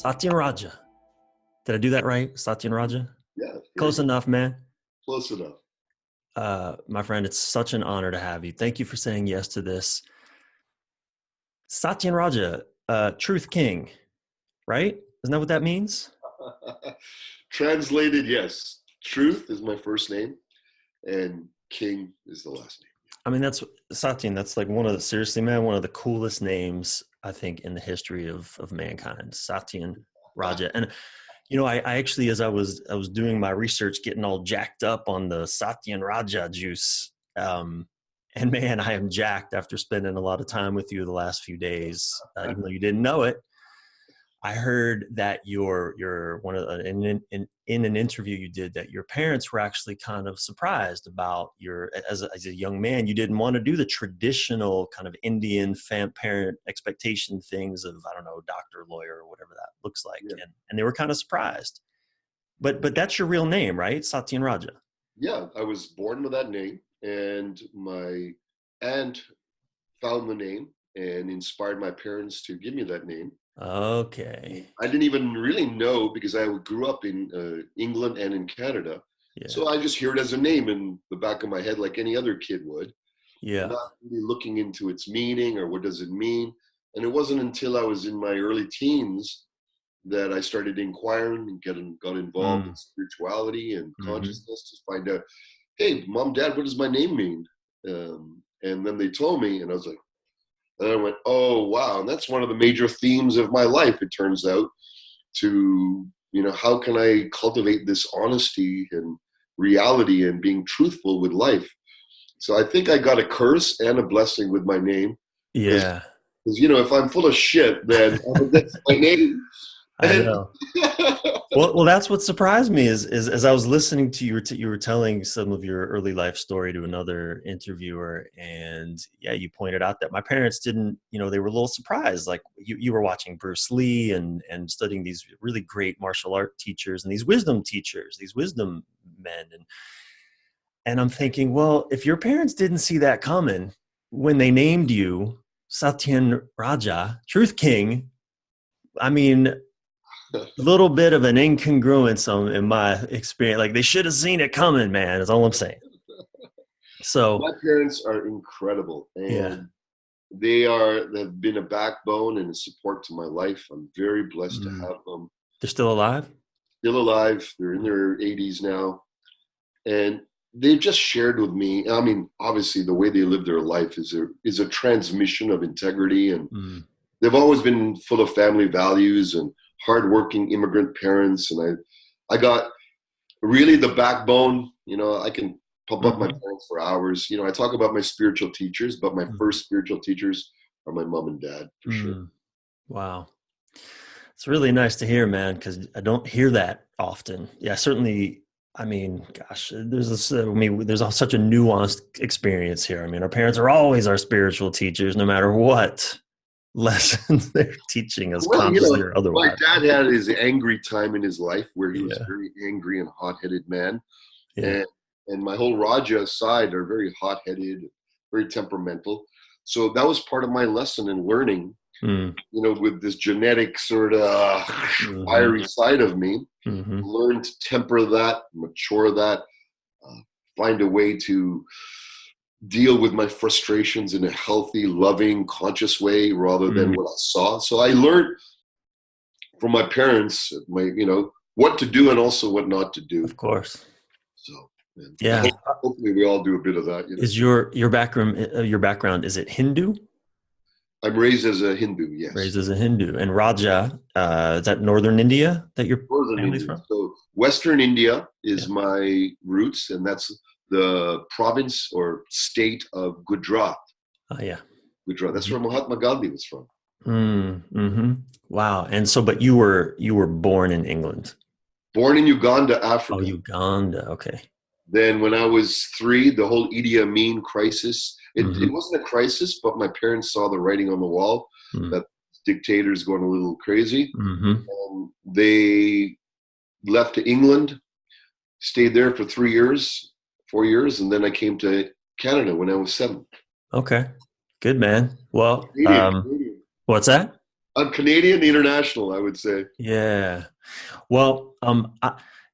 Satyen Raja. Did I do that right? Satyen Raja? Yeah, very Close good. enough, man. Close enough. My friend, it's such an honor to have you. Thank you for saying yes to this. Satyen Raja, Truth King, right? Isn't that what that means? Translated, yes. Truth is my first name, and King is the last name. I mean, that's Satyen. That's like one of the, seriously, man, one of the coolest names, I think, in the history of mankind. Satyen Raja. And I actually, as I was doing my research, getting all jacked up on the Satyen Raja juice. And man, I am jacked after spending a lot of time with you the last few days. Even though you didn't know it, I heard that you're one of in an interview you did that your parents were actually kind of surprised about your as a young man. You didn't want to do the traditional kind of Indian parent expectation things of, I don't know, doctor, lawyer, or whatever that looks like, Yeah. and they were kind of surprised. But that's your real name, right? Satyen Raja. Yeah, I was born with that name, and my aunt found the name and inspired my parents to give me that name. Okay. I didn't even really know because I grew up in England and in Canada. Yeah. So I just hear it as a name in the back of my head like any other kid would, Yeah. not really looking into its meaning or what does it mean. And it wasn't until I was in my early teens that I started inquiring and got involved in Mm. spirituality and Mm-hmm. consciousness to find out, hey, mom, dad, what does my name mean? And then they told me, and I was like, and I went, oh, wow. And that's one of the major themes of my life, it turns out, to, how can I cultivate this honesty and reality and being truthful with life? So I think I got a curse and a blessing with my name because, Yeah. if I'm full of shit, then that's my name. I And know. Well, that's what surprised me is as I was listening to you, you were telling some of your early life story to another interviewer, and yeah, you pointed out that my parents didn't, they were a little surprised. Like you were watching Bruce Lee and studying these really great martial art teachers and these wisdom teachers, these wisdom men, and I'm thinking, well, if your parents didn't see that coming when they named you Satyen Raja, Truth King, I mean, little bit of an incongruence in my experience. Like they should have seen it coming, man. Is all I'm saying. So my parents are incredible, yeah. and they've been a backbone and a support to my life. I'm very blessed to Mm. have them. They're still alive? Still alive. They're in their 80s now. And they've just shared with me. I mean, obviously, the way they live their life is a transmission of integrity, and Mm. they've always been full of family values and hardworking immigrant parents. And I got really the backbone. I can pump up my Mm-hmm. parents for hours. I talk about my spiritual teachers, but my Mm-hmm. first spiritual teachers are my mom and dad for sure. Mm. Wow. It's really nice to hear, man, because I don't hear that often. Yeah, certainly. I mean, gosh, there's this. There's such a nuanced experience here. I mean, our parents are always our spiritual teachers, no matter what lessons they're teaching us, Well, consciously or my otherwise. dad had his angry time in his life where he was a Yeah. very angry and hot-headed man, Yeah. and my whole Raja side are very hot-headed, very temperamental. So that was part of my lesson in learning, Mm. with this genetic sort of Mm-hmm. fiery side of me. Mm-hmm. Learn to temper that, mature that, uh, find a way to deal with my frustrations in a healthy, loving, conscious way rather than Mm. what I saw. So I learned from my parents, what to do and also what not to do. Of course. So, and I Yeah. hopefully we all do a bit of that. Is your background is it Hindu? I'm raised as a Hindu, Raised yes, as a Hindu. And Raja, is that northern India that your northern family's India. from? So Western India Yeah. is my roots, and that's the province or state of Gujarat. Oh yeah. Gujarat. That's Mm-hmm. where Mahatma Gandhi was from. Mm-hmm. Wow. And so, but you were born in England. Born in Uganda, Oh, Africa. Uganda. Okay. Then when I was 3, the whole Idi Amin crisis, it Mm-hmm. wasn't a crisis, but my parents saw the writing on the wall Mm-hmm. that dictators going a little crazy. Mm-hmm. They left to England, stayed there for 3 years, 4 years, and then I came to Canada when I was 7. Okay. Good man. Well, Canadian. what's that? I'm Canadian international, I would say. Yeah. Well,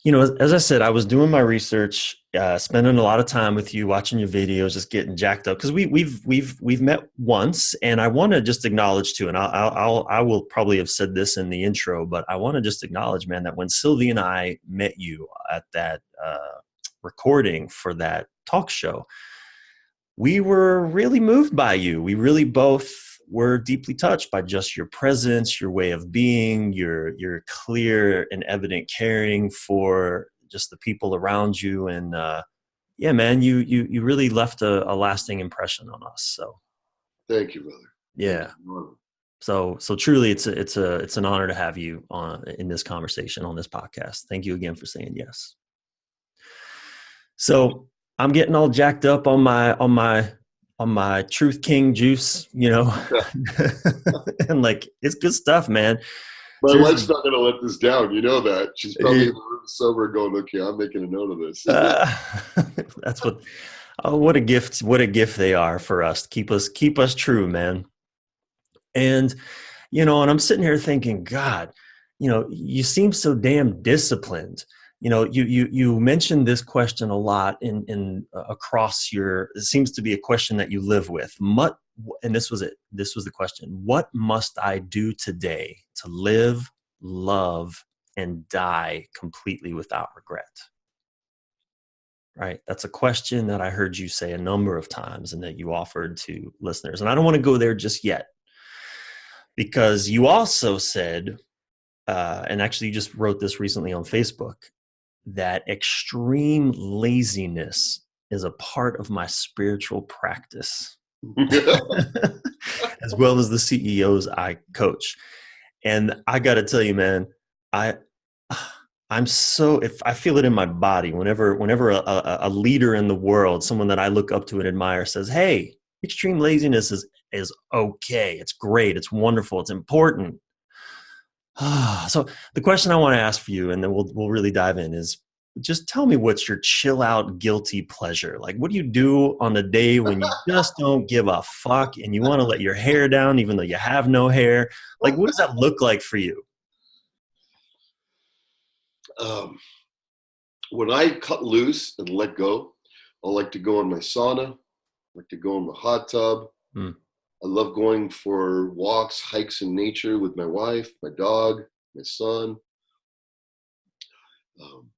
you know, as I said, I was doing my research, spending a lot of time with you, watching your videos, just getting jacked up because we've met once, and I want to just acknowledge too, and I will probably have said this in the intro, but I want to just acknowledge, man, that when Sylvie and I met you at that recording for that talk show, we were really moved by you. We really both were deeply touched by just your presence, your way of being, your clear and evident caring for just the people around you. And yeah, man, you really left a lasting impression on us. So Thank you, brother. Thank yeah. you. So truly it's an honor to have you on in this conversation on this podcast. Thank you again for saying yes. So I'm getting all jacked up on my Truth King juice, you know, and like it's good stuff, man. My wife's Seriously, not going to let this down. You know that. She's probably in the room sober going, okay, I'm making a note of this. uh, that's what. Oh, what a gift! What a gift they are for us. Keep us true, man. And you know, and I'm sitting here thinking, God, you know, you seem so damn disciplined. You know, you mentioned this question a lot in across your. It seems to be a question that you live with. What, and this was it. This was the question. What must I do today to live, love, and die completely without regret? Right. That's a question that I heard you say a number of times and that you offered to listeners. And I don't want to go there just yet because you also said, and actually you just wrote this recently on Facebook, that extreme laziness is a part of my spiritual practice, as well as the CEOs I coach. And I got to tell you, man, I I'm so if I feel it in my body whenever a leader in the world, someone that I look up to and admire, says, "Hey, extreme laziness is okay. It's great. It's wonderful. It's important." So the question I want to ask for you, and then we'll really dive in, is just tell me what's your chill out guilty pleasure. Like, what do you do on the day when you just don't give a fuck and you want to let your hair down, even though you have no hair? Like, what does that look like for you? um, when I cut loose and let go, I like to go in my sauna. I like to go in the hot tub. Mm, I love going for walks, hikes in nature with my wife, my dog, my son. Um,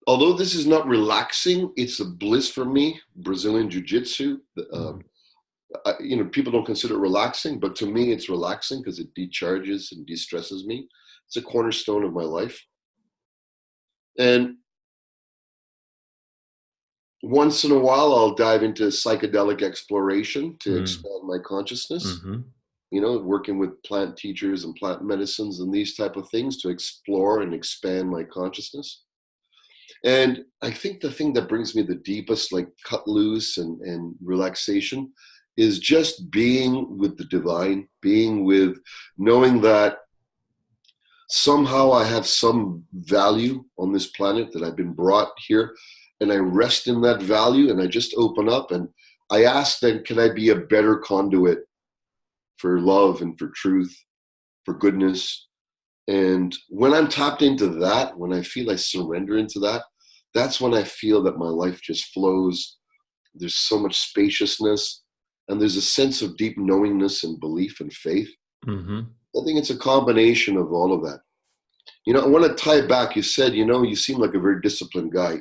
Although this is not relaxing, it's a bliss for me. Brazilian Jiu-Jitsu. mm, People don't consider it relaxing, but to me, it's relaxing because it decharges and de-stresses me. It's a cornerstone of my life. And once in a while, I'll dive into psychedelic exploration to mm, expand my consciousness. mm-hmm, Working with plant teachers and plant medicines and these type of things to explore and expand my consciousness. And I think the thing that brings me the deepest, like cut loose and relaxation, is just being with the divine, being with knowing that somehow I have some value on this planet, that I've been brought here, and I rest in that value and I just open up and I ask then, can I be a better conduit for love and for truth, for goodness? And when I'm tapped into that, when I feel I surrender into that, that's when I feel that my life just flows. There's so much spaciousness and there's a sense of deep knowingness and belief and faith. mm-hmm. I think it's a combination of all of that. I want to tie it back. You said, you seem like a very disciplined guy.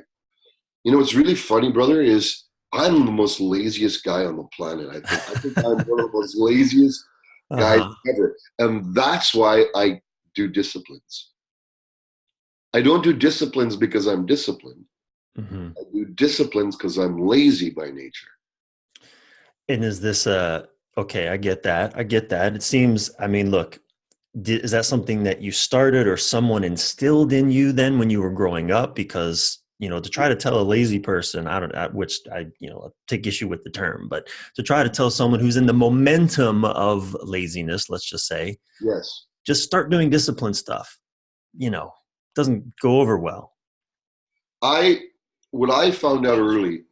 What's really funny, brother, is I'm the most laziest guy on the planet. I think I'm one of the most laziest guys Uh-huh. ever. And that's why I do disciplines. I don't do disciplines because I'm disciplined. Mm-hmm. I do disciplines because I'm lazy by nature. And is this okay? I get that. I get that. It seems. I mean, look, is that something that you started or someone instilled in you then when you were growing up? Because to try to tell a lazy person, which I take issue with the term, but to try to tell someone who's in the momentum of laziness, let's just say, Yes. just start doing discipline stuff. Doesn't go over well. What I found out early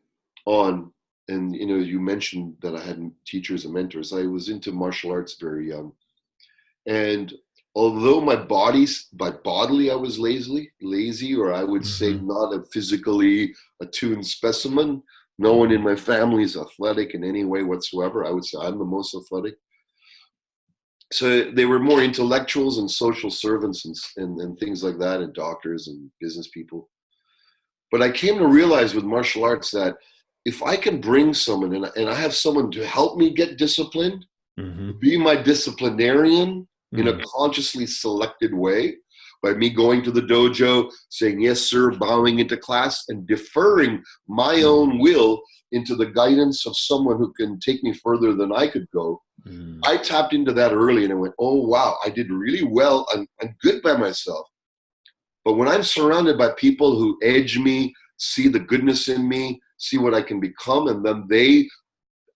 on, and you mentioned that I had teachers and mentors. I was into martial arts very young, And although by bodily I was lazy, or I would say Mm-hmm. not a physically attuned specimen, no one in my family is athletic in any way whatsoever. I would say I'm the most athletic. So they were more intellectuals and social servants and things like that, and doctors and business people. But I came to realize with martial arts that if I can bring someone and I have someone to help me get disciplined, Mm-hmm. be my disciplinarian in a Mm. consciously selected way, by me going to the dojo, saying yes sir, bowing into class, and deferring my Mm. own will into the guidance of someone who can take me further than I could go. Mm. I tapped into that early and I went, oh wow, I did really well. I'm good by myself. But when I'm surrounded by people who edge me, see the goodness in me, see what I can become, and then they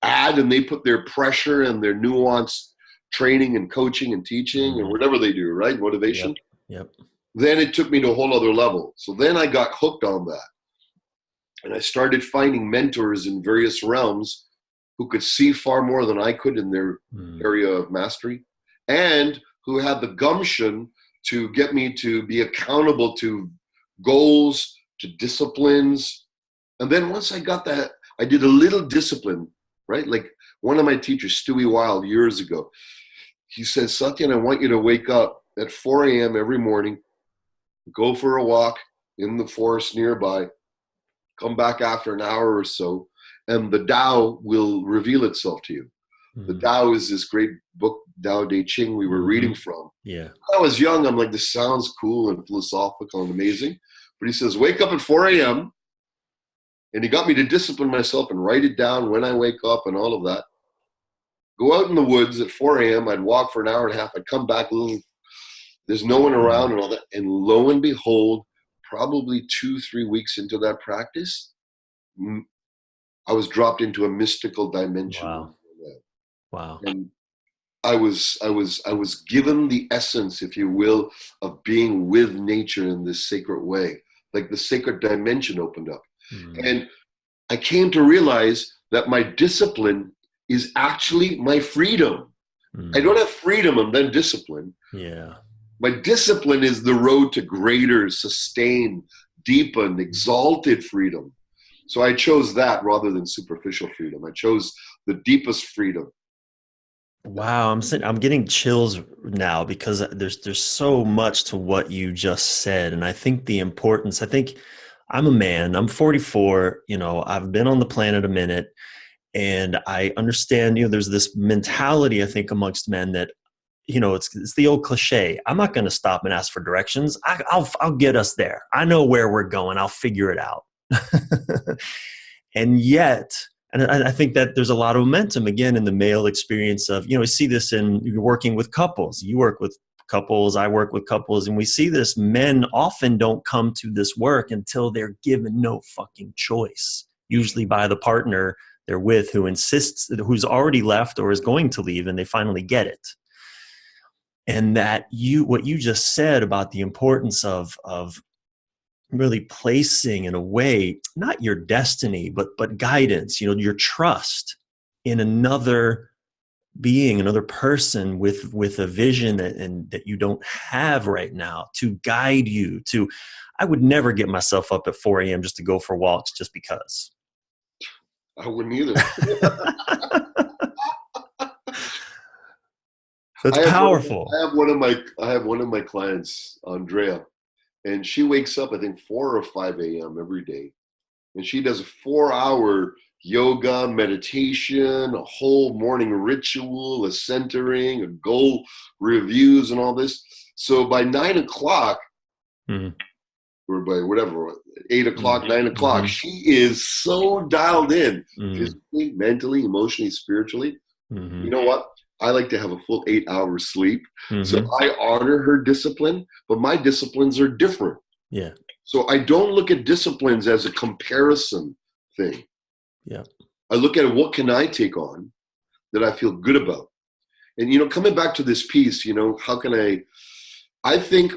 add and they put their pressure and their nuanced training and coaching and teaching and Mm. whatever they do, right? Yep. Motivation. Yep. Then it took me to a whole other level. So then I got hooked on that. And I started finding mentors in various realms who could see far more than I could in their Mm. area of mastery, and who had the gumption to get me to be accountable to goals, to disciplines. And then once I got that, I did a little discipline, right? Like one of my teachers, Stewie Wild, years ago, he said, Satyen, I want you to wake up at 4 a.m. every morning, go for a walk in the forest nearby, come back after an hour or so, and the Tao will reveal itself to you. The Mm. Tao is this great book, Tao Te Ching, we were Mm-hmm. reading from. Yeah. When I was young, I'm like, this sounds cool and philosophical and amazing. But he says, wake up at 4 a.m. And he got me to discipline myself and write it down when I wake up and all of that. Go out in the woods at 4 a.m. I'd walk for an hour and a half. I'd come back a little, there's no one Mm. around and all that. And lo and behold, probably 2-3 weeks into that practice, I was dropped into a mystical dimension. Wow. Wow. And I was given the essence, if you will, of being with nature in this sacred way. Like the sacred dimension opened up. Mm. And I came to realize that my discipline is actually my freedom. I Mm. don't have freedom and then discipline. Yeah. My discipline is the road to greater, sustained, deepened, exalted freedom. So I chose that rather than superficial freedom. I chose the deepest freedom. Wow, I'm getting chills now because there's so much to what you just said, and I think the importance. I think I'm a man. I'm 44. I've been on the planet a minute, and I understand. There's this mentality I think amongst men that it's the old cliche. I'm not going to stop and ask for directions. I'll get us there. I know where we're going. I'll figure it out. And yet, and I think that there's a lot of momentum again in the male experience of, we see this in you're working with couples. You work with couples, I work with couples, and we see this. Men often don't come to this work until they're given no fucking choice, usually by the partner they're with who insists, who's already left or is going to leave, and they finally get it. And that what you just said about the importance of really placing in a way not your destiny but guidance, your trust in another being, another person with a vision that you don't have right now to guide you to. I would never get myself up at 4 a.m. just to go for walks just because. I wouldn't either. That's I have one. powerful. I have one of my clients, Andrea, and she wakes up I think 4 or 5 a.m. every day, and she does a 4-hour yoga, meditation, a whole morning ritual, a centering, a goal reviews, and all this. So by 9 o'clock, Mm, or by whatever, 8 o'clock, mm, 9 o'clock, mm-hmm, she is so dialed in, mm, physically, mentally, emotionally, spiritually. mm-hmm, You know what? I like to have a full 8 hours sleep. So mm-hmm. I honor her discipline, but my disciplines are different. Yeah. So I don't look at disciplines as a comparison thing. Yeah. I look at what can I take on that I feel good about. And, coming back to this piece, how can I think,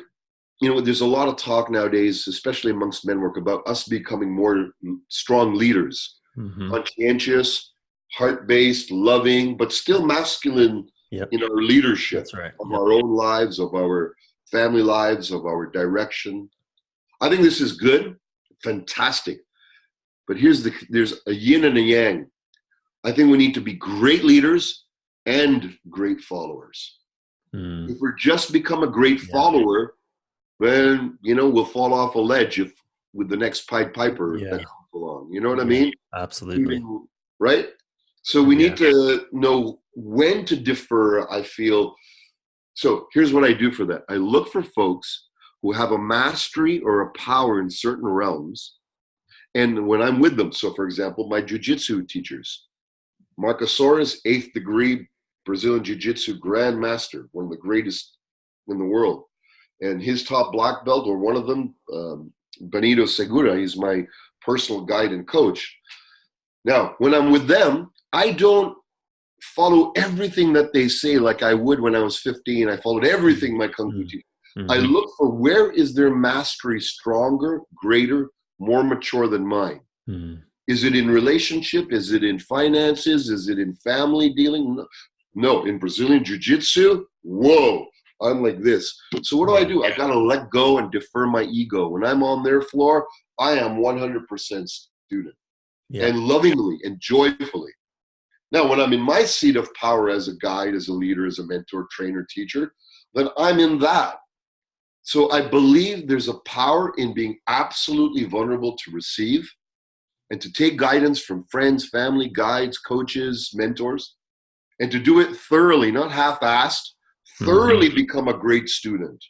there's a lot of talk nowadays, especially amongst men work, about us becoming more strong leaders, Mm-hmm. conscientious, heart-based, loving, but still masculine Yep. in our leadership That's right. of Yep. our own lives, of our family lives, of our direction. I think this is good, fantastic. But there's a yin and a yang. I think we need to be great leaders and great followers. Mm. If we're just become a great Yeah. follower, then we'll fall off a ledge if with the next Pied Piper Yeah. that comes along. You know what I Yeah. mean? Absolutely. Right? So we Yeah. need to know when to defer, I feel. So here's what I do for that. I look for folks who have a mastery or a power in certain realms. And when I'm with them, so for example, my jiu-jitsu teachers, Marcosaurus, 8th degree Brazilian Jiu-Jitsu Grandmaster, one of the greatest in the world. And his top black belt, or one of them, Benito Segura, he's my personal guide and coach. Now, when I'm with them, I don't follow everything that they say like I would when I was 15. I followed everything my Kung Fu teacher. Mm-hmm. I look for where is their mastery stronger, greater, more mature than mine. Mm-hmm. Is it in relationship? Is it in finances? Is it in family dealing? No. In Brazilian Jiu-Jitsu, whoa, I'm like this. So what do? I got to let go and defer my ego. When I'm on their floor, I am 100% student. And lovingly and joyfully. Now, when I'm in my seat of power as a guide, as a leader, as a mentor, trainer, teacher, then I'm in that. So I believe there's a power in being absolutely vulnerable to receive and to take guidance from friends, family, guides, coaches, mentors, and to do it thoroughly, not half-assed, thoroughly become a great student.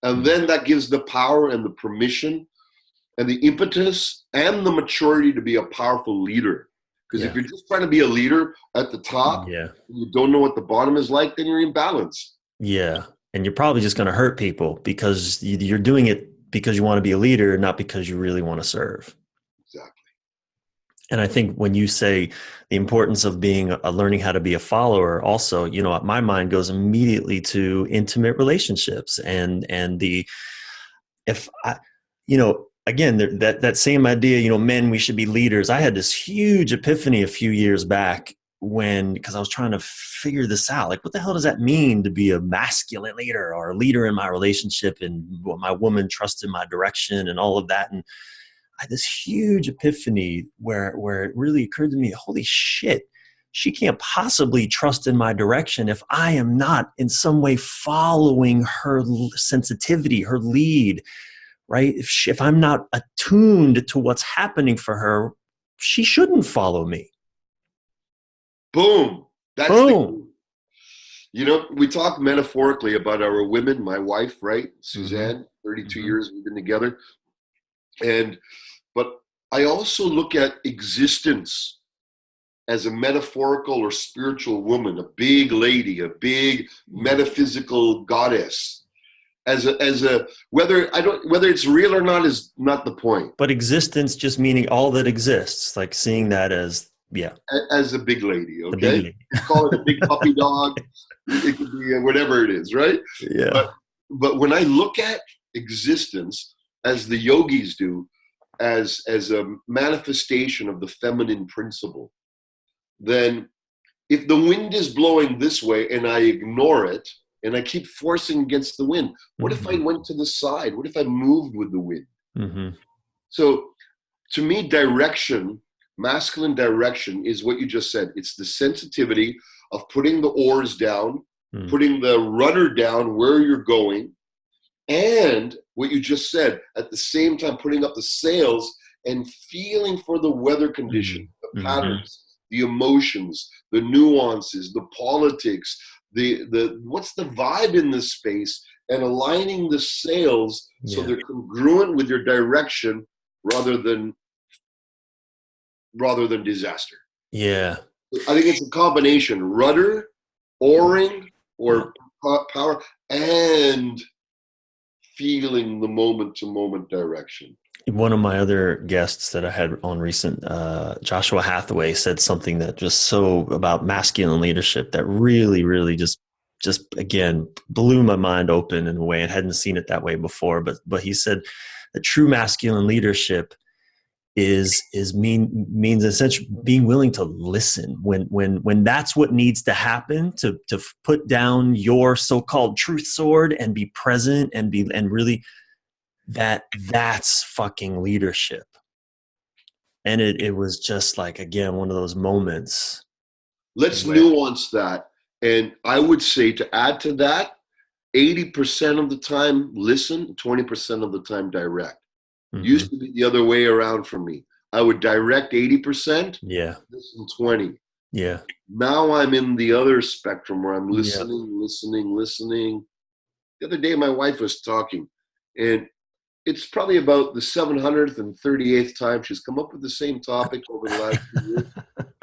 And then that gives the power and the permission and the impetus and the maturity to be a powerful leader. Because if you're just trying to be a leader at the top, and you don't know what the bottom is like, then you're imbalanced. Yeah. And you're probably just going to hurt people because you're doing it because you want to be a leader, not because you really want to serve. Exactly. And I think when you say the importance of learning how to be a follower, also, my mind goes immediately to intimate relationships and again, that same idea, men, we should be leaders. I had this huge epiphany a few years back because I was trying to figure this out. Like, what the hell does that mean to be a masculine leader or a leader in my relationship, and my woman trusted my direction and all of that. And I had this huge epiphany where it really occurred to me, holy shit, she can't possibly trust in my direction if I am not in some way following her sensitivity, her lead. Right? If I'm not attuned to what's happening for her, she shouldn't follow me. Boom. That's Boom. We talk metaphorically about our women, my wife, right? Suzanne, 32 years we've been together. But I also look at existence as a metaphorical or spiritual woman, a big lady, a big metaphysical goddess. As a whether it's real or not is not the point. But existence just meaning all that exists, like seeing that as as a big lady, okay? Big lady. You call it a big puppy dog. It could be whatever it is, right? Yeah. But when I look at existence as the yogis do, as a manifestation of the feminine principle, then if the wind is blowing this way and I ignore it, and I keep forcing against the wind. What if I went to the side? What if I moved with the wind? So to me, direction, masculine direction, is what you just said. It's the sensitivity of putting the oars down, putting the rudder down where you're going, and what you just said, at the same time, putting up the sails and feeling for the weather conditions, the patterns, the emotions, the nuances, the politics, the what's the vibe in this space, and aligning the sails so they're congruent with your direction rather than disaster. Yeah. I think it's a combination: rudder, oaring, or power, and feeling the moment to moment direction. One of my other guests that I had on recent, Joshua Hathaway, said something that just so about masculine leadership that really, really just again blew my mind open in a way. I hadn't seen it that way before. But he said that true masculine leadership means essentially being willing to listen when that's what needs to happen, to put down your so-called truth sword and be present and really that's fucking leadership. And it was just like, again, one of those moments. Let's nuance that. And I would say, to add to that, 80% of the time listen, 20% of the time direct. Mm-hmm. Used to be the other way around for me. I would direct 80%, yeah, listen 20. Yeah. Now I'm in the other spectrum where I'm listening. The other day my wife was talking, and it's probably about the 738th time she's come up with the same topic over the last 2 years.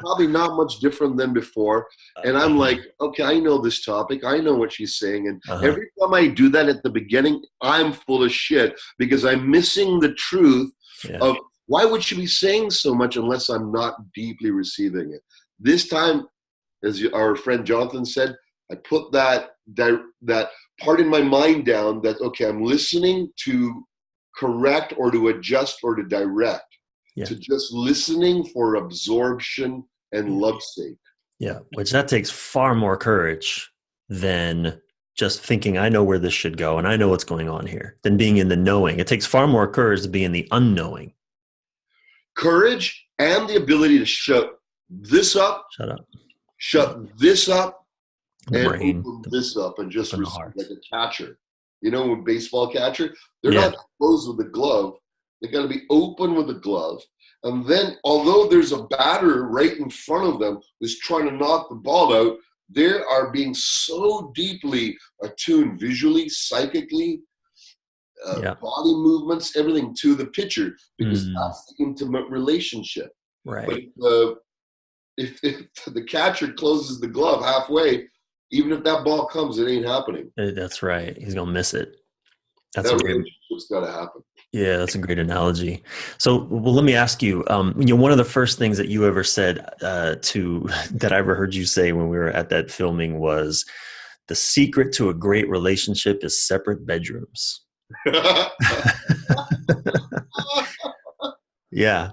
Probably not much different than before. And I'm like, okay, I know this topic. I know what she's saying. And every time I do that at the beginning, I'm full of shit because I'm missing the truth of why would she be saying so much unless I'm not deeply receiving it. This time, as our friend Jonathan said, I put that part in my mind down that, okay, I'm listening to correct or to adjust or to direct, to just listening for absorption and love's sake. Yeah, which that takes far more courage than just thinking I know where this should go and I know what's going on here, than being in the knowing. It takes far more courage to be in the unknowing. Courage and the ability to shut this up, shut this up, the and brain, open this up and just receive, like a catcher. You know, with baseball catcher, they're not closed with a glove. They got to be open with a glove. And then, although there's a batter right in front of them who's trying to knock the ball out, they are being so deeply attuned visually, psychically, body movements, everything to the pitcher, because that's the intimate relationship. Right. But if the catcher closes the glove halfway, even if that ball comes, it ain't happening. That's right. He's going to miss it. That relationship's got to happen. Yeah, that's a great analogy. So, well, let me ask you, one of the first things that you ever said that I ever heard you say when we were at that filming was, the secret to a great relationship is separate bedrooms. Yeah.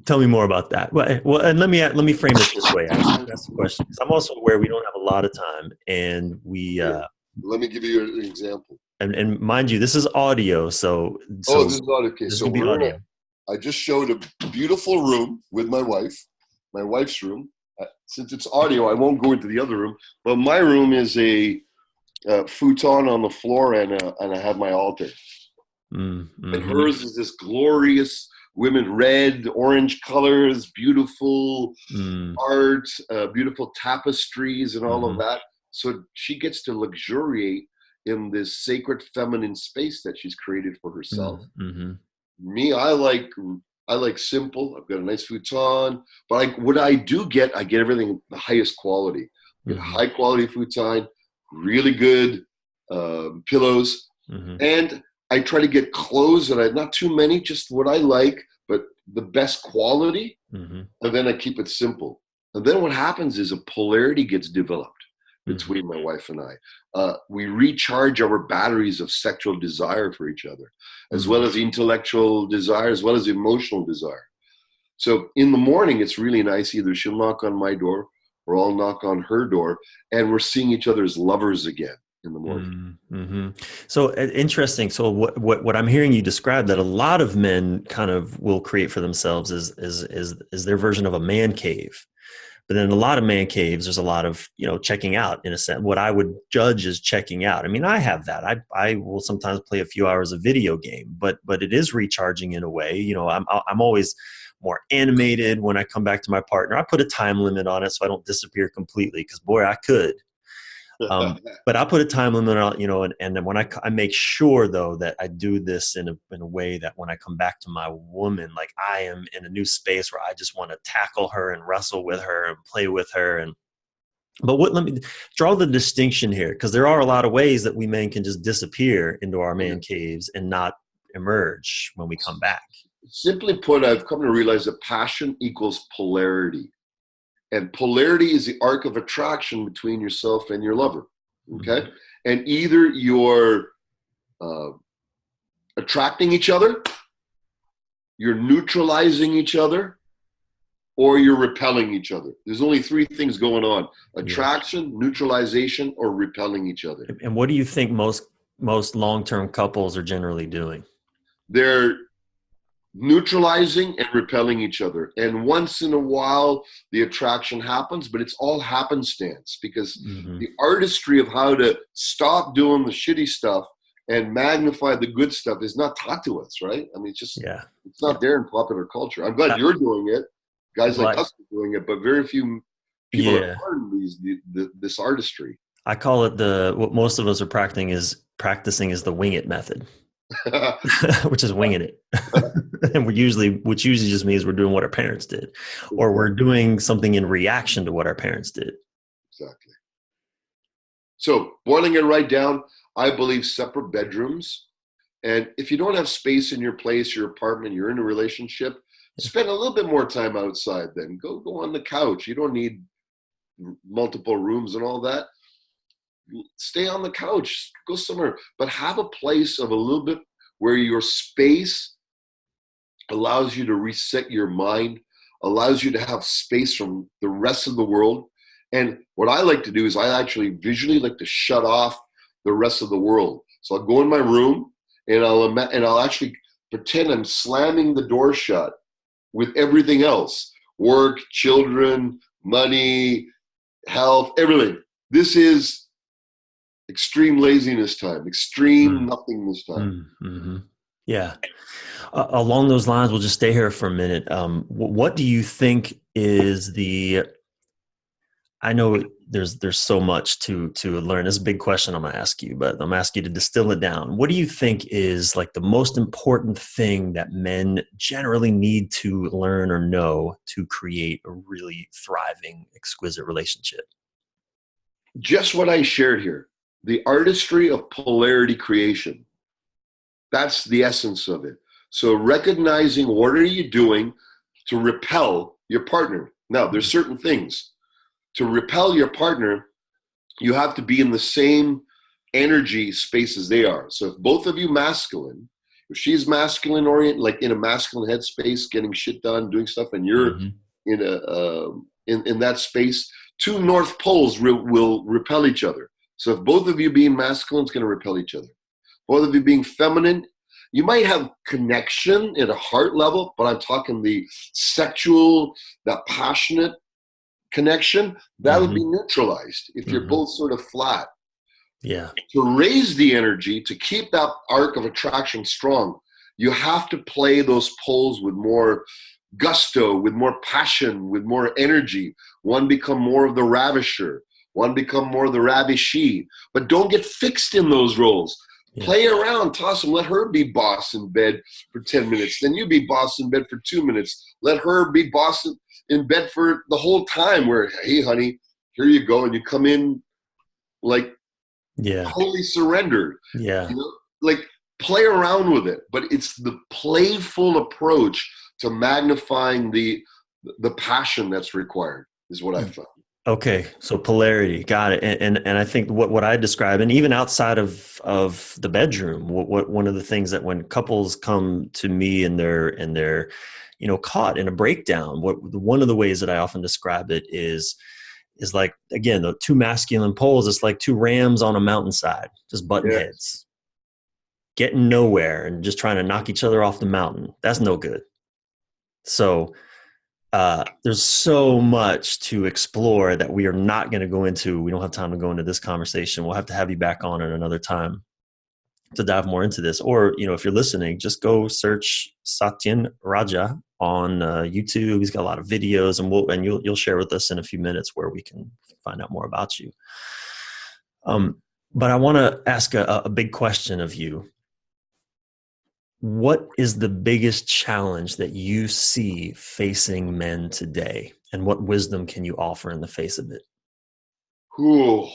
Tell me more about that. Well, and let me frame it this way. That's the question. I'm also aware we don't have a lot of time, and we. Let me give you an example. And mind you, this is audio, so this is audio. Okay, so I just showed a beautiful room with my wife's room. Since it's audio, I won't go into the other room. But my room is a futon on the floor, and I have my altar. Mm-hmm. And hers is this glorious women, red, orange colors, beautiful art, beautiful tapestries, and all of that. So she gets to luxuriate in this sacred feminine space that she's created for herself. Me, I like simple. I've got a nice futon, but what I get everything the highest quality. Get high quality futon, really good pillows, and I try to get clothes that not too many, just what I like, but the best quality, and then I keep it simple. And then what happens is a polarity gets developed between my wife and I. We recharge our batteries of sexual desire for each other, as well as intellectual desire, as well as emotional desire. So in the morning, it's really nice. Either she'll knock on my door or I'll knock on her door, and we're seeing each other as lovers again in the morning. So interesting. So what I'm hearing you describe, that a lot of men kind of will create for themselves is their version of a man cave. But then a lot of man caves, there's a lot of, checking out, in a sense. What I would judge as checking out. I mean, I have that. I will sometimes play a few hours of video game, but it is recharging in a way. I'm always more animated when I come back to my partner. I put a time limit on it so I don't disappear completely, because boy, I could. But I put a time limit on, and then when I make sure though that I do this in a way that when I come back to my woman, like I am in a new space where I just want to tackle her and wrestle with her and play with her. But let me draw the distinction here, because there are a lot of ways that we men can just disappear into our man caves and not emerge when we come back. Simply put, I've come to realize that passion equals polarity. And polarity is the arc of attraction between yourself and your lover, okay? And either you're attracting each other, you're neutralizing each other, or you're repelling each other. There's only three things going on: Yeah. attraction, neutralization, or repelling each other. And what do you think most long-term couples are generally doing? They're neutralizing and repelling each other. And once in a while, the attraction happens, but it's all happenstance, because Mm-hmm. the artistry of how to stop doing the shitty stuff and magnify the good stuff is not taught to us, right? I mean, Yeah. it's Yeah. not there in popular culture. I'm glad Uh, you're doing it. Guys well, like us are doing it, but very few people have yeah. learned this artistry. I call it what most of us are practicing is the wing it method, which is winging it. And which usually just means we're doing what our parents did, or we're doing something in reaction to what our parents did. Exactly. So boiling it right down, I believe separate bedrooms. And if you don't have space in your place, your apartment, you're in a relationship, spend a little bit more time outside then. Go on the couch. You don't need multiple rooms and all that. Stay on the couch, go somewhere, but have a place of a little bit where your space allows you to reset your mind, allows you to have space from the rest of the world. And what I like to do is I actually visually like to shut off the rest of the world. So I'll go in my room and I'll actually pretend I'm slamming the door shut with everything else: work, children, money, health, everything. This is extreme laziness time, extreme nothingness time. Mm-hmm. Yeah. Along those lines, we'll just stay here for a minute. What do you think is I know there's so much to learn. This is a big question I'm gonna ask you, but I'm gonna ask you to distill it down. What do you think is like the most important thing that men generally need to learn or know to create a really thriving, exquisite relationship? Just what I shared here, the artistry of polarity creation. That's the essence of it. So recognizing what are you doing to repel your partner. Now, there's certain things. To repel your partner, you have to be in the same energy space as they are. So if both of you masculine, if she's masculine oriented, like in a masculine headspace, getting shit done, doing stuff, and you're Mm-hmm. in in that space, two north poles will repel each other. So if both of you being masculine, it's going to repel each other. Both of you being feminine, you might have connection at a heart level, but I'm talking the sexual, that passionate connection, that'll be Mm-hmm. neutralized if you're Mm-hmm. both sort of flat. Yeah. To raise the energy, to keep that arc of attraction strong, you have to play those poles with more gusto, with more passion, with more energy. One become more of the ravisher, one become more of the ravishee. But don't get fixed in those roles. Yeah. Play around, toss them. Let her be boss in bed for 10 minutes. Then you be boss in bed for 2 minutes. Let her be boss in bed for the whole time where, hey, honey, here you go. And you come in like Yeah. totally surrendered. Yeah. You know, like play around with it. But it's the playful approach to magnifying the passion that's required is what I found. Okay, so polarity, got it. And I think what I describe, and even outside of the bedroom, what one of the things that when couples come to me and they're caught in a breakdown, one of the ways that I often describe it is like, again, the two masculine poles. It's like two rams on a mountainside, just button Yeah. heads, getting nowhere, and just trying to knock each other off the mountain. That's no good. So there's so much to explore that we are not going to go into. We don't have time to go into this conversation. We'll have to have you back on at another time to dive more into this. Or, if you're listening, just go search Satyen Raja on YouTube. He's got a lot of videos, and you'll share with us in a few minutes where we can find out more about you. But I want to ask a big question of you. What is the biggest challenge that you see facing men today? And what wisdom can you offer in the face of it? Ooh.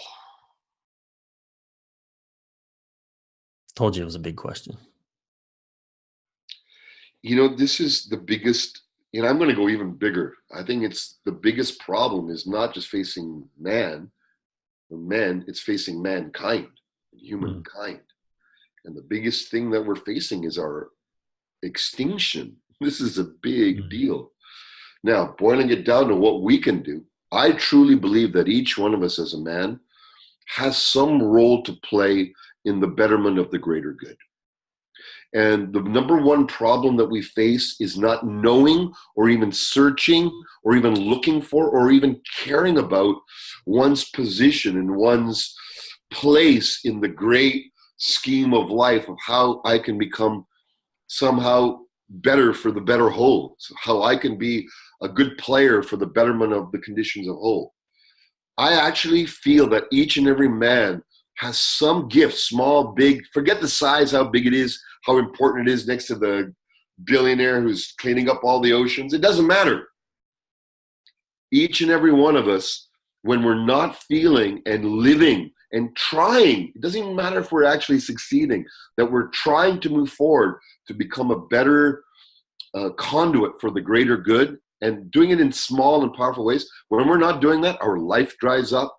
Told you it was a big question. This is the biggest, and I'm going to go even bigger. I think it's the biggest problem is not just facing men, it's facing mankind, humankind. And the biggest thing that we're facing is our extinction. This is a big deal. Now, boiling it down to what we can do, I truly believe that each one of us as a man has some role to play in the betterment of the greater good. And the number one problem that we face is not knowing or even searching or even looking for or even caring about one's position and one's place in the great scheme of life of how I can become somehow better for the better whole, so how I can be a good player for the betterment of the conditions of whole. I actually feel that each and every man has some gift, small, big, forget the size, how big it is, how important it is next to the billionaire who's cleaning up all the oceans. It doesn't matter. Each and every one of us, when we're not feeling and living and trying, it doesn't even matter if we're actually succeeding, that we're trying to move forward to become a better conduit for the greater good and doing it in small and powerful ways. When we're not doing that, our life dries up,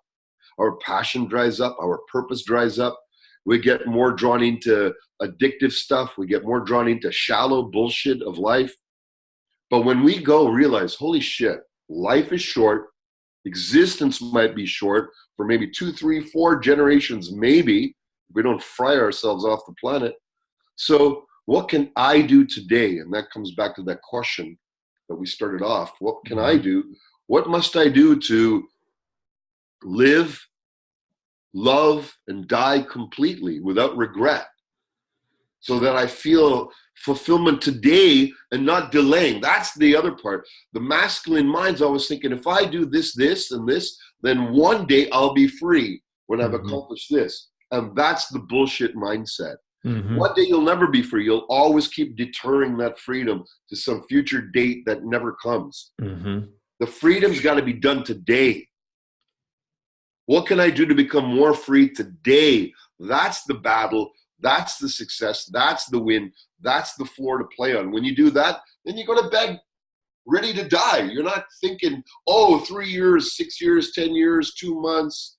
our passion dries up, our purpose dries up. We get more drawn into addictive stuff. We get more drawn into shallow bullshit of life. But when we go realize, holy shit, life is short, existence might be short for maybe 2, 3, 4 generations, maybe, if we don't fry ourselves off the planet. So what can I do today? And that comes back to that question that we started off. What can I do? What must I do to live, love, and die completely without regret, so that I feel fulfillment today and not delaying? That's the other part. The masculine mind's always thinking, if I do this, this, and this, then one day I'll be free when I've accomplished this. And that's the bullshit mindset. One day you'll never be free. You'll always keep deterring that freedom to some future date that never comes. The freedom's got to be done today. What can I do to become more free today? That's the battle. That's the success. That's the win. That's the floor to play on. When you do that, then you go to bed ready to die. You're not thinking, oh, 3 years, 6 years, 10 years, 2 months.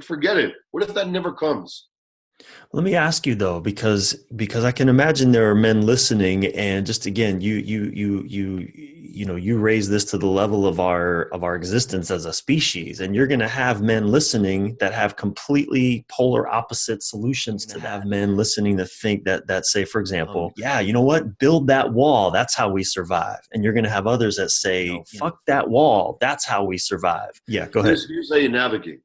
Forget it. What if that never comes? Let me ask you though, because I can imagine there are men listening, and just again, you raise this to the level of our existence as a species, and you're going to have men listening that have completely polar opposite solutions to that. Have men listening that think that say, for example, yeah, you know what, build that wall, that's how we survive. And you're going to have others that say, fuck that wall, that's how we survive. Yeah, go ahead. Here's how you navigate.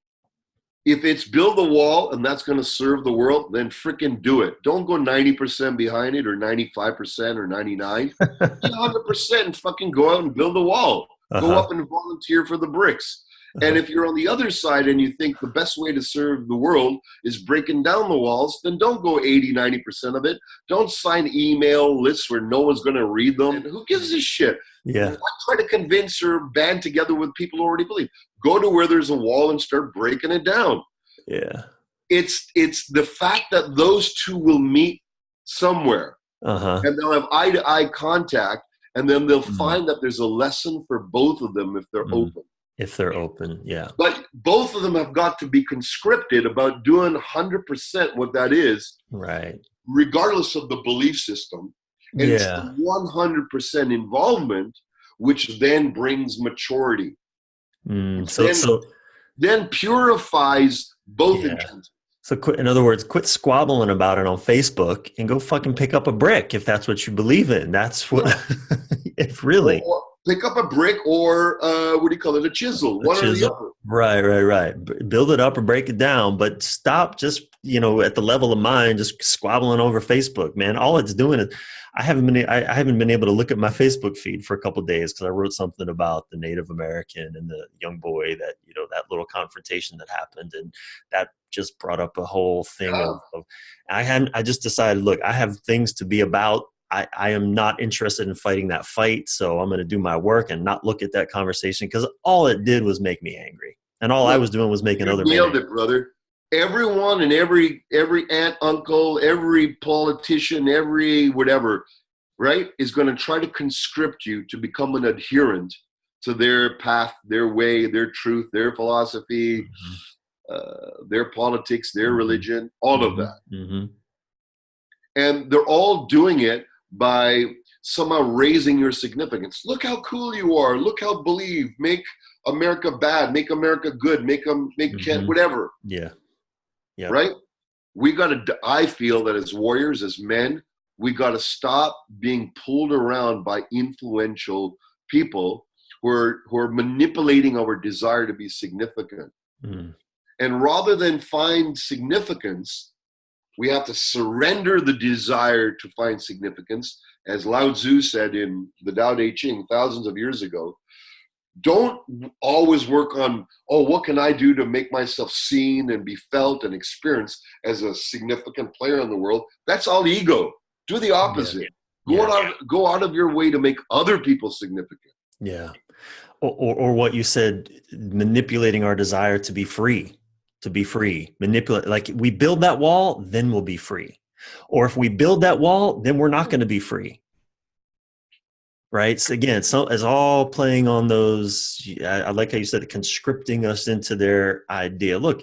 If it's build the wall and that's going to serve the world, then freaking do it. Don't go 90% behind it or 95% or 99. 100% and fucking go out and build the wall. Go up and volunteer for the bricks. And if you're on the other side and you think the best way to serve the world is breaking down the walls, then don't go 80, 90% of it. Don't sign email lists where no one's going to read them. And who gives a shit? Yeah. Why try to convince or band together with people who already believe? Go to where there's a wall and start breaking it down. Yeah. It's the fact that those two will meet somewhere. And they'll have eye-to-eye contact, and then they'll find that there's a lesson for both of them if they're open. If they're open, yeah. But both of them have got to be conscripted about doing 100% what that is. Right. Regardless of the belief system. And it's the 100% involvement, which then brings maturity. Then purifies both intentions. So in other words, quit squabbling about it on Facebook and go fucking pick up a brick if that's what you believe in. That's what, if really. Or pick up a brick or, what do you call it, a chisel. One or the other. Right. Build it up or break it down, but stop just, at the level of mind, just squabbling over Facebook, man. All it's doing is, I haven't been able to look at my Facebook feed for a couple of days because I wrote something about the Native American and the young boy that, that little confrontation that happened. And that just brought up a whole thing I just decided, look, I have things to be about. I am not interested in fighting that fight. So I'm going to do my work and not look at that conversation, because all it did was make me angry. And all I was doing was making other men angry. Nailed it, brother. Everyone and every aunt, uncle, every politician, every whatever, right, is going to try to conscript you to become an adherent to their path, their way, their truth, their philosophy, their politics, their religion, all of that. And they're all doing it by somehow raising your significance. Look how cool you are. Look how believe. Make America bad. Make America good. Make whatever. Yeah. Yeah. Right? We got to, I feel that as warriors, as men, we got to stop being pulled around by influential people who are manipulating our desire to be significant. Mm. And rather than find significance, we have to surrender the desire to find significance. As Lao Tzu said in the Tao Te Ching thousands of years ago, don't always work on, oh, what can I do to make myself seen and be felt and experienced as a significant player in the world? That's all ego. Do the opposite. Yeah. Go out of your way to make other people significant. Yeah. Or what you said, manipulating our desire to be free, manipulate, like we build that wall, then we'll be free. Or if we build that wall, then we're not going to be free. Right. So again, it's all playing on those. I like how you said it, conscripting us into their idea. Look,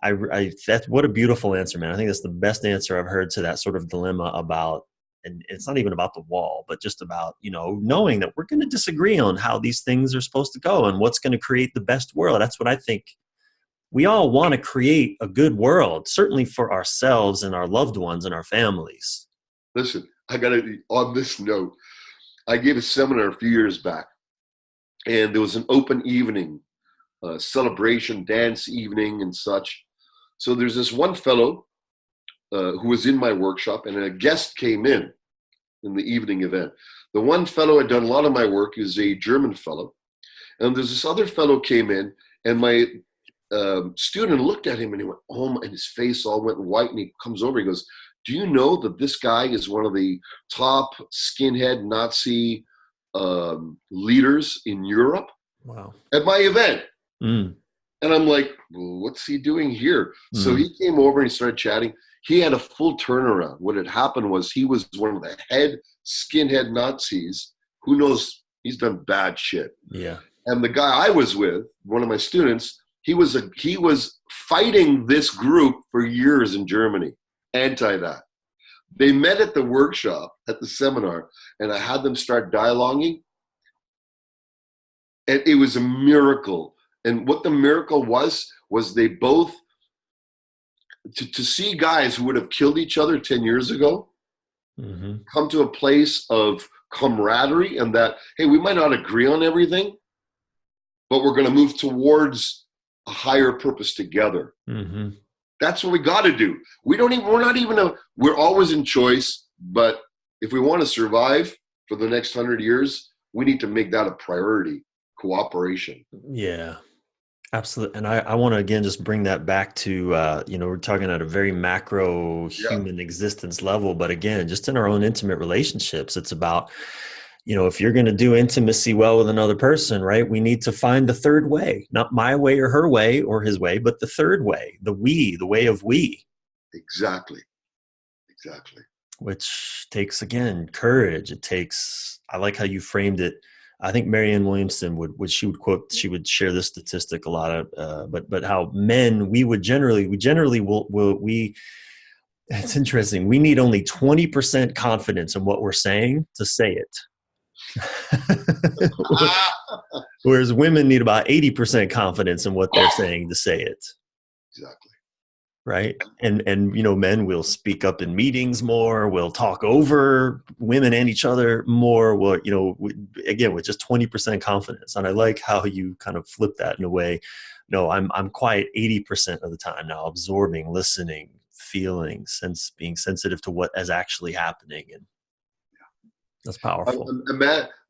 that's what a beautiful answer, man. I think that's the best answer I've heard to that sort of dilemma about, and it's not even about the wall, but just about, knowing that we're going to disagree on how these things are supposed to go and what's going to create the best world. That's what I think. We all want to create a good world, certainly for ourselves and our loved ones and our families. Listen, on this note, I gave a seminar a few years back, and there was an open evening, celebration, dance evening and such. So there's this one fellow who was in my workshop, and a guest came in the evening event. The one fellow had done a lot of my work. He was a German fellow. And there's this other fellow came in, and my student looked at him, and he went, oh, and his face all went white, and he comes over, he goes, do you know that this guy is one of the top skinhead Nazi leaders in Europe? Wow. At my event. Mm. And I'm like, well, what's he doing here? So he came over and he started chatting. He had a full turnaround. What had happened was he was one of the head skinhead Nazis. Who knows? He's done bad shit. Yeah. And the guy I was with, one of my students, he was fighting this group for years in Germany, anti that. They met at the workshop, at the seminar, and I had them start dialoguing. And it was a miracle. And what the miracle was they both, to see guys who would have killed each other 10 years ago, come to a place of camaraderie, and that, hey, we might not agree on everything, but we're going to move towards a higher purpose together. That's what we got to do. We're always in choice, but if we want to survive for the next 100 years, we need to make that a priority. Cooperation. Yeah, absolutely. And I want to, again, just bring that back to, we're talking at a very macro human existence level, but again, just in our own intimate relationships, it's about, if you're going to do intimacy well with another person, right, we need to find the third way, not my way or her way or his way, but the third way, the way of we. Exactly. Which takes, again, courage. I like how you framed it. I think Marianne Williamson she would share this statistic a lot of, but how men, it's interesting. We need only 20% confidence in what we're saying to say it. Whereas women need about 80% confidence in what they're saying to say it. Exactly. Right. And men will speak up in meetings more, will talk over women and each other more, again, with just 20% confidence. And I like how you kind of flip that in a way. No, I'm quiet 80% of the time now, absorbing, listening, feeling, being sensitive to what is actually happening. And that's powerful.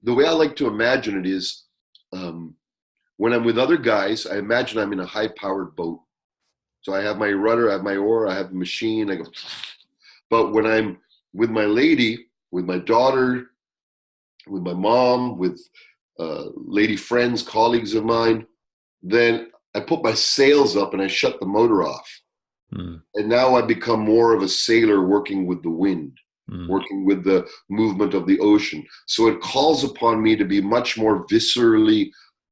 The way I like to imagine it is, when I'm with other guys, I imagine I'm in a high-powered boat. So I have my rudder, I have my oar, I have the machine, I go. But when I'm with my lady, with my daughter, with my mom, with lady friends, colleagues of mine, then I put my sails up and I shut the motor off. And now I become more of a sailor working with the wind, working with the movement of the ocean. So it calls upon me to be much more viscerally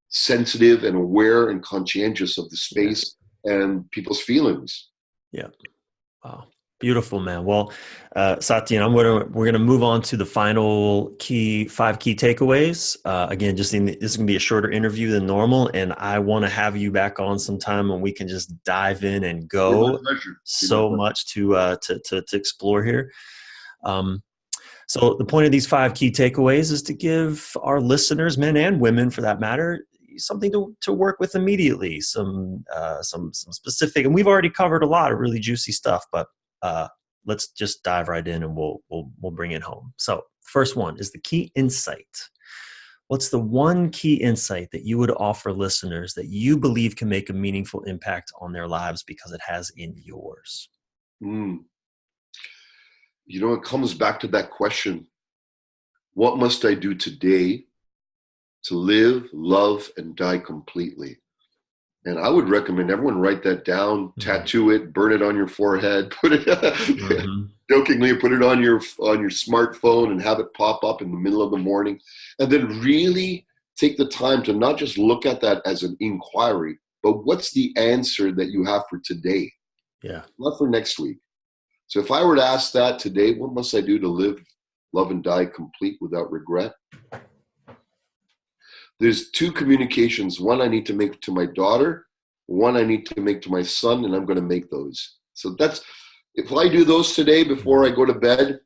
sensitive and aware and conscientious of the space and people's feelings. Yeah. Wow. Beautiful, man. Well, Satyan, we're gonna move on to the final five key takeaways. Again, this is gonna be a shorter interview than normal, and I want to have you back on sometime when we can just dive in and Be my go. pleasure. Be my So pleasure. much to explore here. Um, so the point of these five key takeaways is to give our listeners, men and women for that matter, something to work with immediately. Some specific, and we've already covered a lot of really juicy stuff, but let's just dive right in and we'll bring it home. So first one is the key insight. What's the one key insight that you would offer listeners that you believe can make a meaningful impact on their lives because it has in yours? Mm. It comes back to that question. What must I do today to live, love, and die completely? And I would recommend everyone write that down, tattoo it, burn it on your forehead, put it jokingly, put it on your smartphone and have it pop up in the middle of the morning. And then really take the time to not just look at that as an inquiry, but what's the answer that you have for today? Yeah. Not for next week. So if I were to ask that today, what must I do to live, love, and die complete without regret? There's two communications. One I need to make to my daughter, one I need to make to my son, and I'm going to make those. So if I do those today before I go to bed,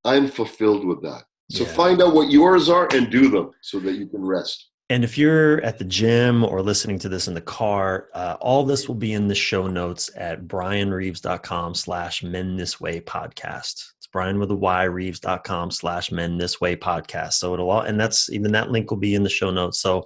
I'm fulfilled with that. So find out what yours are and do them so that you can rest. And if you're at the gym or listening to this in the car, all this will be in the show notes at brianreeves.com/men this way podcast. It's Brian with a Y, Reeves.com/men this way podcast. So that link will be in the show notes. So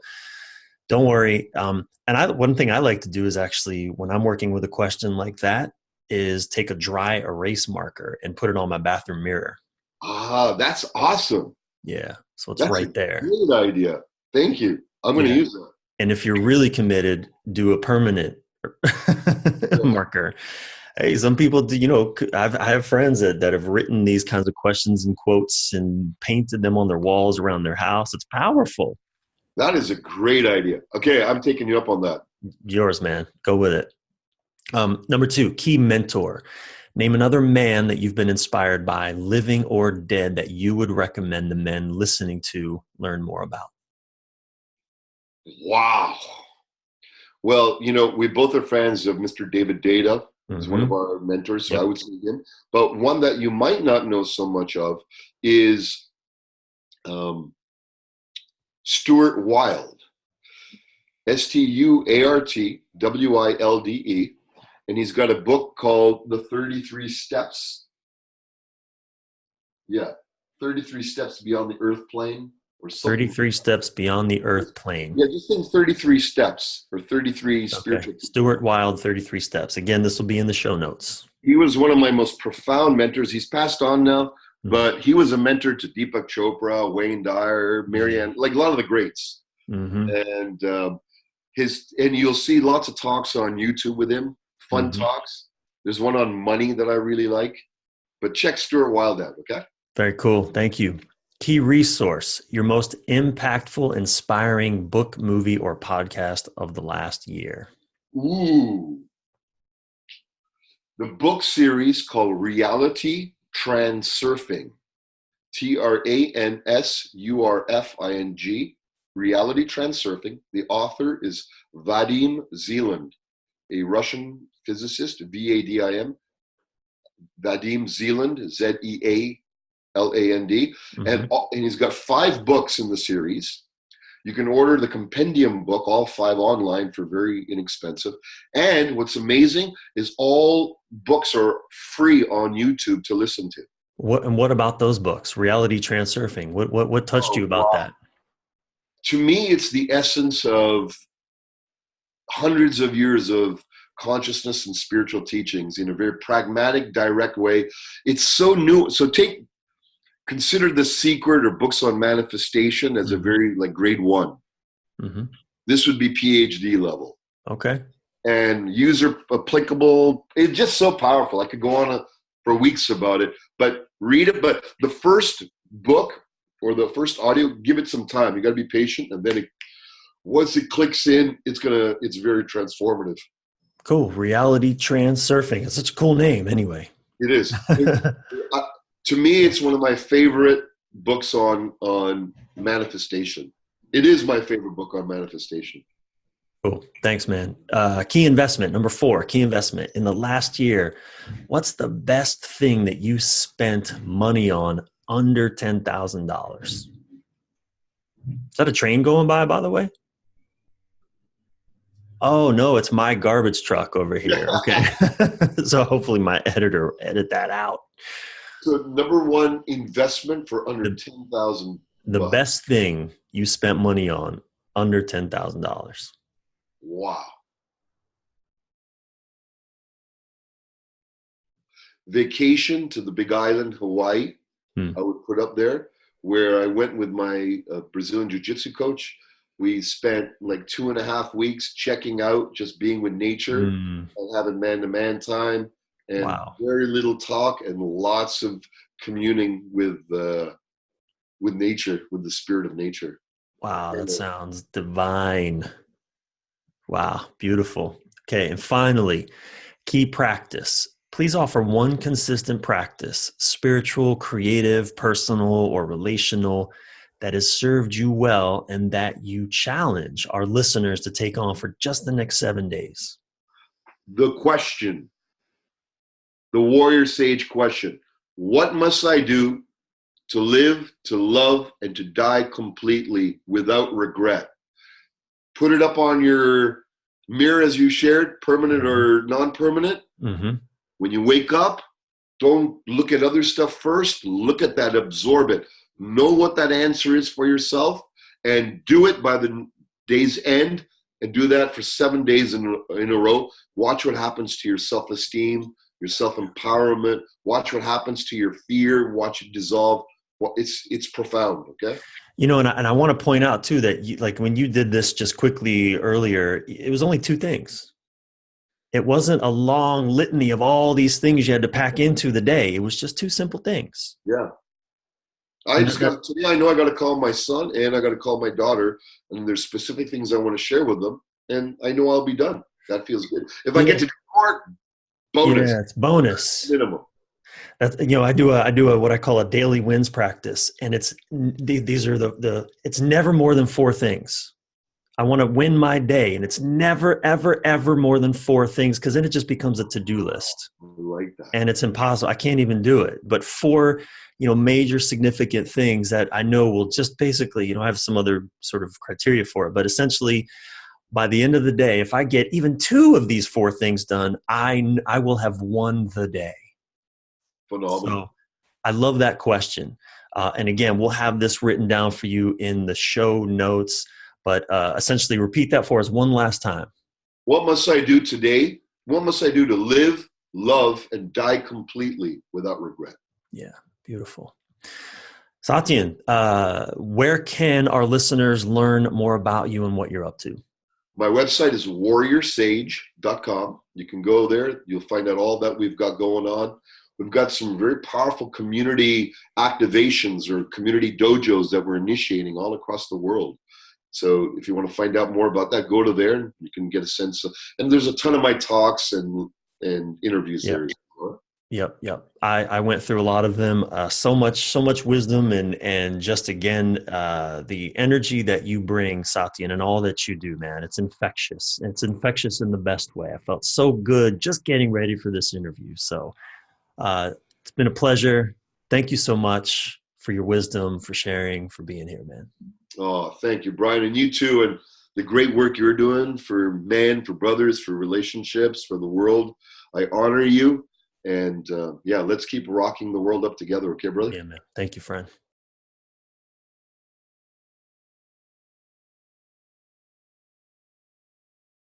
don't worry. One thing I like to do is actually, when I'm working with a question like that, is take a dry erase marker and put it on my bathroom mirror. That's awesome. Yeah. So it's right there. That's a great idea. Thank you. I'm going to use that. And if you're really committed, do a permanent marker. Hey, some people do, I have friends that have written these kinds of questions and quotes and painted them on their walls around their house. It's powerful. That is a great idea. Okay, I'm taking you up on that. Yours, man. Go with it. Number 2, key mentor. Name another man that you've been inspired by, living or dead, that you would recommend the men listening to learn more about. Wow. Well, we both are fans of Mr. David Data. He's one of our mentors, so I would say him. But one that you might not know so much of is Stuart Wilde. STUARTWILDE. And he's got a book called The 33 Steps. 33 Steps Beyond the Earth Plane. Or 33 Steps Beyond the Earth Plane. Yeah, just think 33 steps or 33 spiritual. Stuart Wilde, 33 Steps. Again, this will be in the show notes. He was one of my most profound mentors. He's passed on now, but he was a mentor to Deepak Chopra, Wayne Dyer, Marianne, like a lot of the greats. And you'll see lots of talks on YouTube with him, fun talks. There's one on money that I really like, but check Stuart Wilde out, okay? Very cool. Thank you. Key resource, your most impactful, inspiring book, movie, or podcast of the last year. Ooh. The book series called Reality Transurfing. TRANSURFING. Reality Transurfing. The author is Vadim Zeland, a Russian physicist, VADIM. Vadim Zeland, ZEALAND. And he's got 5 books in the series. You can order the compendium book, all 5 online for very inexpensive. And what's amazing is all books are free on YouTube to listen to. What about those books? Reality Transurfing. What touched you about that? To me, it's the essence of hundreds of years of consciousness and spiritual teachings in a very pragmatic, direct way. It's so new. So consider The Secret or books on manifestation as a very grade 1. This would be PhD level. Okay. And user applicable. It's just so powerful. I could go on for weeks about it, but read it. But the first book or the first audio, give it some time. You got to be patient, and then once it clicks in, it's very transformative. Cool. Reality Transurfing. It's such a cool name anyway. It is. Uh, to me, it's one of my favorite books on manifestation. It is my favorite book on manifestation. Cool. Thanks, man. Key investment, number 4, key investment. In the last year, what's the best thing that you spent money on under $10,000? Is that a train going by the way? Oh, no, it's my garbage truck over here. Okay. So hopefully my editor will edit that out. So number one investment for under The, 10,000 the bucks. best thing you spent money on under $10,000. Wow. Vacation to the Big Island, Hawaii. Hmm. I would put up there, where I went with my Brazilian Jiu-Jitsu coach. We spent like 2.5 weeks checking out, just being with nature Mm. and having man-to-man time, and Wow. very little talk and lots of communing with nature, with the spirit of nature. Wow, that sounds divine. Wow, beautiful. Okay, and finally, key practice. Please offer one consistent practice, spiritual, creative, personal, or relational, that has served you well and that you challenge our listeners to take on for just the next 7 days. The question, the warrior sage question: what must I do to live, to love, and to die completely without regret? Put it up on your mirror as you shared, permanent or non-permanent. Mm-hmm. When you wake up, don't look at other stuff first. Look at that, absorb it. Know what that answer is for yourself, and do it by the day's end, and do that for 7 days in a row. Watch what happens to your self-esteem, your self-empowerment. Watch what happens to your fear. Watch it dissolve. Well, it's profound, okay? You know, and I want to point out too that like when you did this just quickly earlier, it was only 2 things. It wasn't a long litany of all these things you had to pack into the day. It was just 2 simple things. Yeah. I And just got, today I know I got to call my son and I got to call my daughter, and there's specific things I want to share with them, and I know I'll be done. That feels good. If I get to do more, bonus. Yeah, it's bonus. Minimum. That's, you know, I do a what I call a daily wins practice, and these are it's never more than 4 things. I want to win my day, and it's never ever ever more than 4 things, because then it just becomes a to-do list, I like that. and it's impossible. I can't even do it. But 4, major significant things that I know will just basically, I have some other sort of criteria for it, but essentially, by the end of the day, if I get even 2 of these 4 things done, I will have won the day. Phenomenal. So I love that question. And again, we'll have this written down for you in the show notes, but essentially repeat that for us one last time. What must I do today? What must I do to live, love, and die completely without regret? Yeah, beautiful. Satyen, where can our listeners learn more about you and what you're up to? My website is warriorsage.com. You can go there. You'll find out all that we've got going on. We've got some very powerful community activations or community dojos that we're initiating all across the world. So if you want to find out more about that, go to there and you can get a sense of, and there's a ton of my talks and interviews there as well. Yep. I went through a lot of them. So much wisdom, and just again, the energy that you bring, Satyen, and all that you do, man. It's infectious. It's infectious in the best way. I felt so good just getting ready for this interview. So it's been a pleasure. Thank you so much for your wisdom, for sharing, for being here, man. Oh, thank you, Brian. And you too. And the great work you're doing for men, for brothers, for relationships, for the world. I honor you. And let's keep rocking the world up together. Okay, brother? Yeah, man. Thank you, friend.